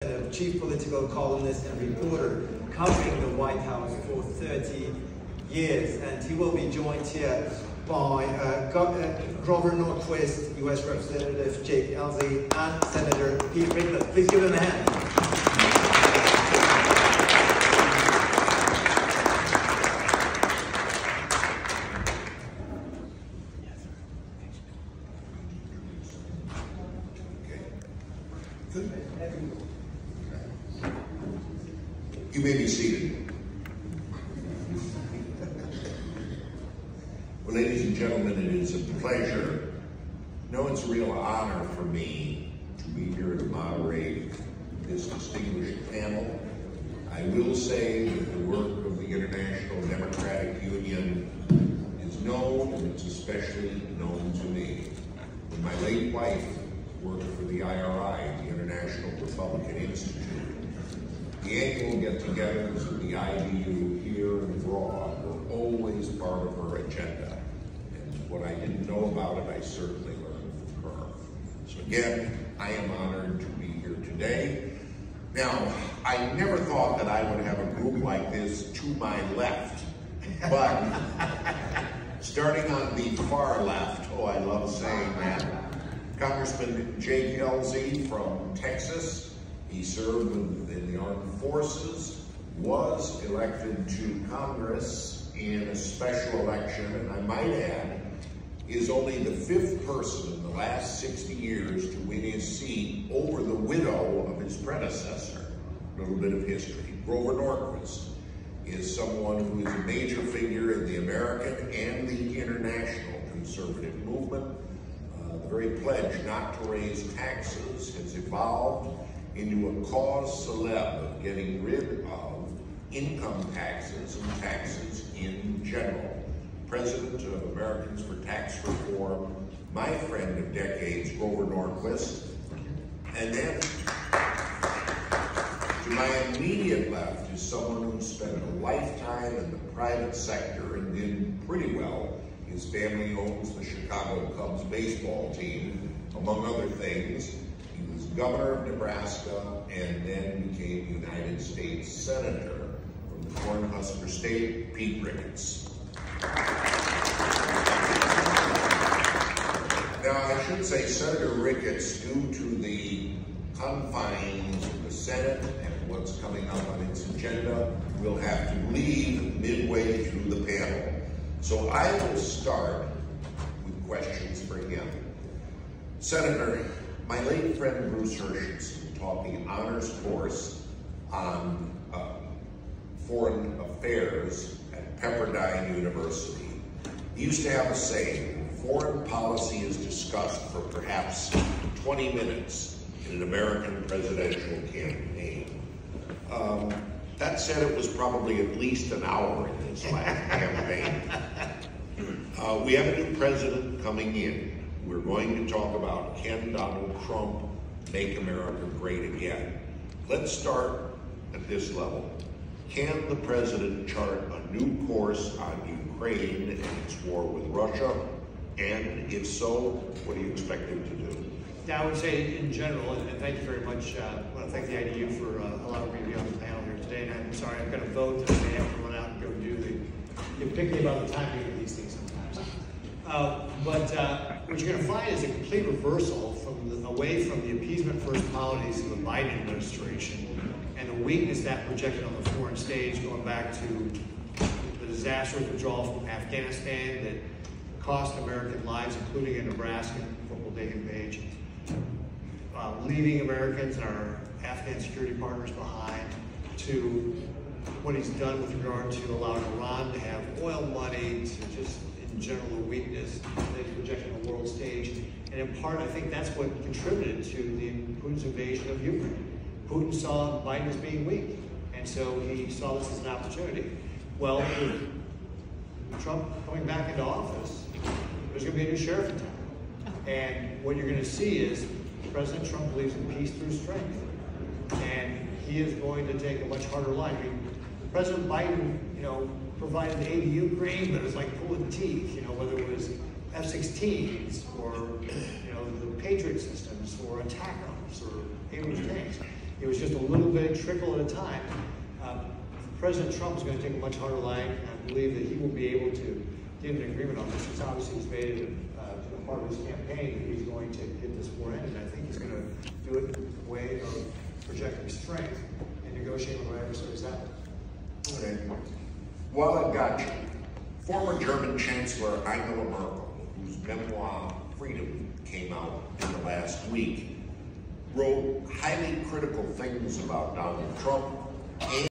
A chief political columnist and reporter covering the White House for 30 years, and he will be joined here by Grover Norquist, U.S. Representative Jake Ellzey, and Senator Pete Ricketts. Please give them a hand. You may be seated. Well, ladies and gentlemen, it is a pleasure. No, it's a real honor for me to be here to moderate this distinguished panel. I will say that the work of the International Democratic Union is known, and it's especially known to me. When my late wife worked for the IRI, the International Republican Institute, the annual get-togethers of the IDU here and abroad were always part of her agenda. And what I didn't know about it, I certainly learned from her. So again, I am honored to be here today. Now, I never thought that I would have a group like this to my left, but starting on the far left, oh, I love saying that, Congressman Jake Ellzey from Texas. He served in the armed forces, was elected to Congress in a special election, and I might add, is only the 5th person in the last 60 years to win his seat over the widow of his predecessor. A little bit of history. Grover Norquist is someone who is a major figure in the American and the international conservative movement. The very pledge not to raise taxes has evolved into a cause célèbre of getting rid of income taxes and taxes in general. President of Americans for Tax Reform, my friend of decades, Grover Norquist. And then to my immediate left is someone who spent a lifetime in the private sector and did pretty well. His family owns the Chicago Cubs baseball team, among other things. He was governor of Nebraska and then became United States Senator from the Cornhusker State, Pete Ricketts. Now, I should say Senator Ricketts, due to the confines of the Senate and what's coming up on its agenda, will have to leave midway through the panel. So I will start with questions for him. Senator, my late friend Bruce Hershenson taught the honors course on foreign affairs at Pepperdine University. He used to have a saying, foreign policy is discussed for perhaps 20 minutes in an American presidential campaign. That said, it was probably at least an hour in this last campaign. We have a new president coming in. We're going to talk about, can Donald Trump make America great again? Let's start at this level. Can the president chart a new course on Ukraine and its war with Russia? And if so, what do you expect him to do? Yeah, I would say in general, and thank you very much. I want to thank the IDU for allowing me to be on the panel here today. And I'm sorry, I've got a vote that I may have to run out and go do the, you're picky about the timing of these things sometimes. What you're going to find is a complete reversal from away from the appeasement first policies of the Biden administration and the weakness that projected on the foreign stage, going back to the disastrous withdrawal from Afghanistan that cost American lives, including in Nebraska, Corporal Dagan Page, leaving Americans and our Afghan security partners behind, to what he's done with regard to allowing Iran to have oil money, to just in general the weakness that he's projecting on the world stage. And in part, I think that's what contributed to Putin's invasion of Ukraine. Putin saw Biden as being weak, and so he saw this as an opportunity. Well, with Trump coming back into office, there's going to be a new sheriff in town. And what you're going to see is President Trump believes in peace through strength. And he is going to take a much harder line. I mean, President Biden, provided aid to Ukraine, but it was like pulling teeth, whether it was F-16s or, the Patriot systems or attack arms or Abrams tanks. It was just a little bit, trickle at a time. President Trump is going to take a much harder line, and I believe that he will be able to get an agreement on this. It's obviously he's made it a part of his campaign that he's going to get this war ended. I think he's going to do it in a way of projecting strength and negotiating with our adversaries that way. Okay. While I got you, former German Chancellor Angela Merkel, whose memoir Freedom came out in the last week, wrote highly critical things about Donald Trump,